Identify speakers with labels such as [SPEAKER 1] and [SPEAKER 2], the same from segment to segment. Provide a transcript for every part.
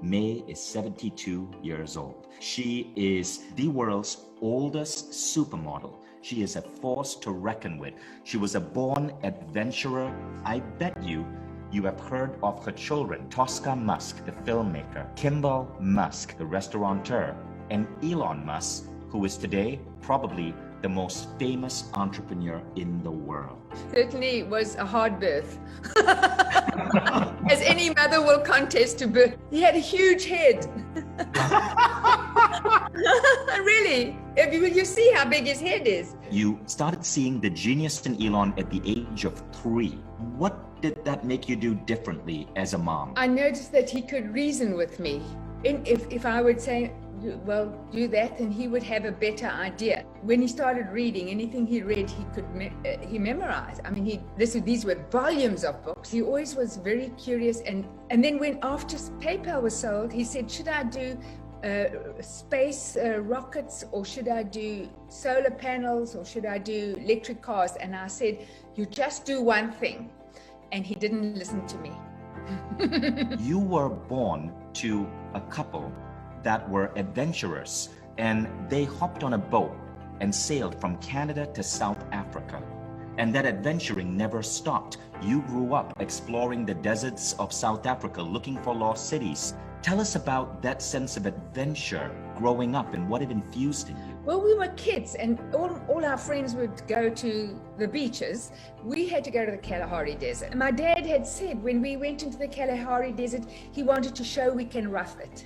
[SPEAKER 1] May is 72 years old. She is the world's oldest supermodel. She is a force to reckon with. She was a born adventurer. I bet you have heard of her children, Tosca Musk, the filmmaker, Kimball Musk, the restaurateur, and Elon Musk, who is today probably the most famous entrepreneur in the world.
[SPEAKER 2] Certainly was a hard birth. As any mother will contest to birth. He had a huge head. Really, you see how big his head is.
[SPEAKER 1] You started seeing the genius in Elon at the age of 3. What did that make you do differently as a mom?
[SPEAKER 2] I noticed that he could reason with me. If I would say, well, do that, and he would have a better idea. When he started reading, anything he read, he memorized. I mean, these were volumes of books. He always was very curious. And then when after PayPal was sold, he said, should I do space rockets, or should I do solar panels, or should I do electric cars? And I said, you just do one thing. And he didn't listen to me.
[SPEAKER 1] You were born to a couple that were adventurers, and they hopped on a boat and sailed from Canada to South Africa. And that adventuring never stopped. You grew up exploring the deserts of South Africa, looking for lost cities. Tell us about that sense of adventure growing up and what it infused in you.
[SPEAKER 2] Well, we were kids, and all our friends would go to the beaches. We had to go to the Kalahari Desert. My dad had said when we went into the Kalahari Desert, he wanted to show we can rough it.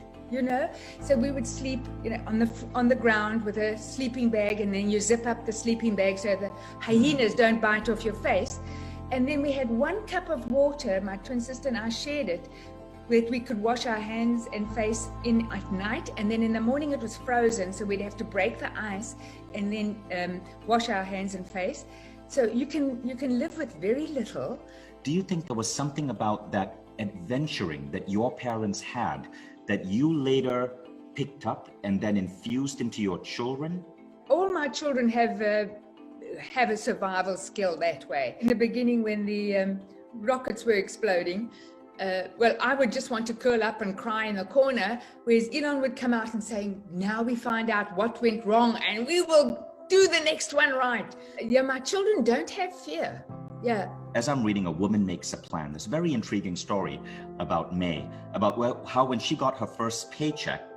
[SPEAKER 2] So we would sleep, on the ground with a sleeping bag, and then you zip up the sleeping bag so the hyenas don't bite off your face. And then we had 1 cup of water, my twin sister and I shared it, that we could wash our hands and face in at night, and then in the morning it was frozen, so we'd have to break the ice and then wash our hands and face. So you can live with very little.
[SPEAKER 1] Do you think there was something about that adventuring that your parents had that you later picked up and then infused into your children?
[SPEAKER 2] All my children have a survival skill that way. In the beginning, when the rockets were exploding, I would just want to curl up and cry in the corner, whereas Elon would come out and say, now we find out what went wrong and we will do the next one right. Yeah, my children don't have fear. Yeah.
[SPEAKER 1] As I'm reading A Woman Makes a Plan, this very intriguing story about May, about how when she got her first paycheck,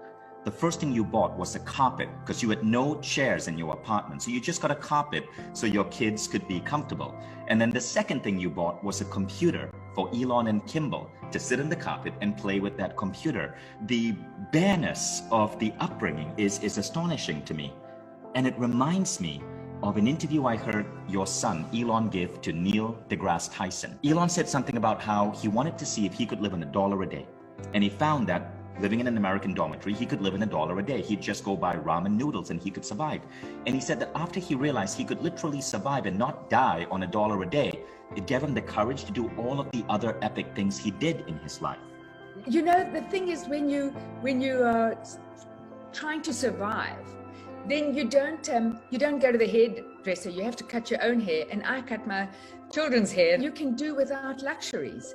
[SPEAKER 1] the first thing you bought was a carpet, because you had no chairs in your apartment. So you just got a carpet so your kids could be comfortable. And then the second thing you bought was a computer for Elon and Kimball to sit on the carpet and play with that computer. The bareness of the upbringing is astonishing to me. And it reminds me of an interview I heard your son, Elon, give to Neil deGrasse Tyson. Elon said something about how he wanted to see if he could live on $1 a day. And he found that living in an American dormitory, he could live on $1 a day. He'd just go buy ramen noodles and he could survive. And he said that after he realized he could literally survive and not die on $1 a day, it gave him the courage to do all of the other epic things he did in his life.
[SPEAKER 2] The thing is, when you are trying to survive, then you don't go to the hairdresser. You have to cut your own hair, and I cut my children's hair. You can do without luxuries.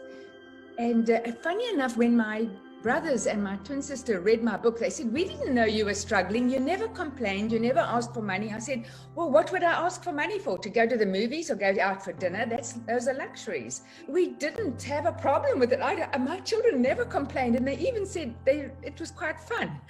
[SPEAKER 2] And funny enough, when my brothers and my twin sister read my book, they said, we didn't know you were struggling. You never complained. You never asked for money. I said, well, what would I ask for money for? To go to the movies or go out for dinner? Those are luxuries. We didn't have a problem with it. My children never complained, and they even said it was quite fun,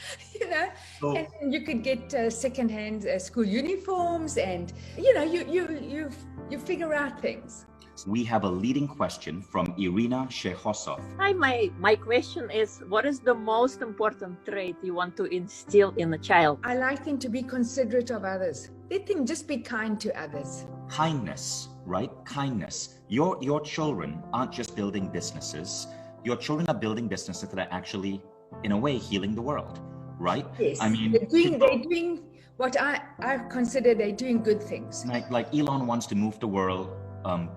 [SPEAKER 2] So, and you could get secondhand school uniforms, and you figure out things.
[SPEAKER 1] We have a leading question from Irina Shehosov.
[SPEAKER 3] Hi, my question is, what is the most important trait you want to instill in a child?
[SPEAKER 2] I like them to be considerate of others. Let them just be kind to others.
[SPEAKER 1] Kindness, right? Kindness. Your children aren't just building businesses. Your children are building businesses that are actually, in a way, healing the world, right?
[SPEAKER 2] Yes.
[SPEAKER 1] I mean,
[SPEAKER 2] they're doing what I consider they're doing good things.
[SPEAKER 1] Like Elon wants to move the world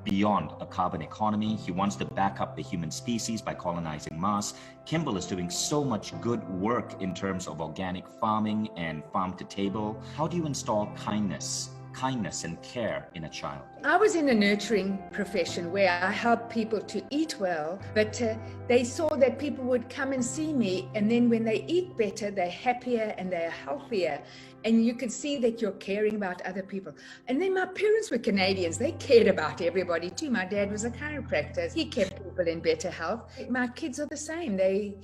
[SPEAKER 1] beyond a carbon economy. He wants to back up the human species by colonizing Mars. Kimball is doing so much good work in terms of organic farming and farm to table. How do you install kindness kindness and care in a child?
[SPEAKER 2] I was in a nurturing profession where I helped people to eat well, but they saw that people would come and see me, and then when they eat better, they're happier and they're healthier. And you could see that you're caring about other people. And then my parents were Canadians. They cared about everybody too. My dad was a chiropractor. He kept people in better health. My kids are the same. They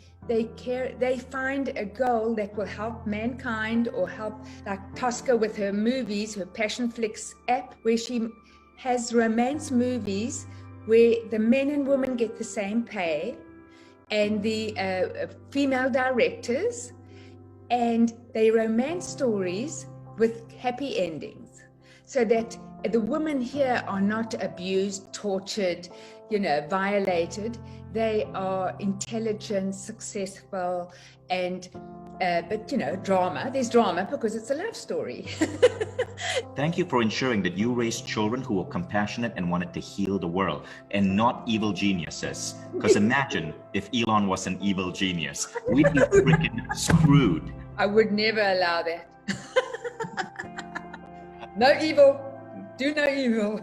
[SPEAKER 2] care. They find a goal that will help mankind or help, like Tosca with her movies, her Passion Flicks app, where she has romance movies where the men and women get the same pay, and the female directors, and they romance stories with happy endings, so that the women here are not abused, tortured, violated. They are intelligent, successful, and but drama. There's drama because it's a love story.
[SPEAKER 1] Thank you for ensuring that you raised children who were compassionate and wanted to heal the world, and not evil geniuses. Because imagine if Elon was an evil genius. We'd be freaking screwed.
[SPEAKER 2] I would never allow that. No evil. Do no evil.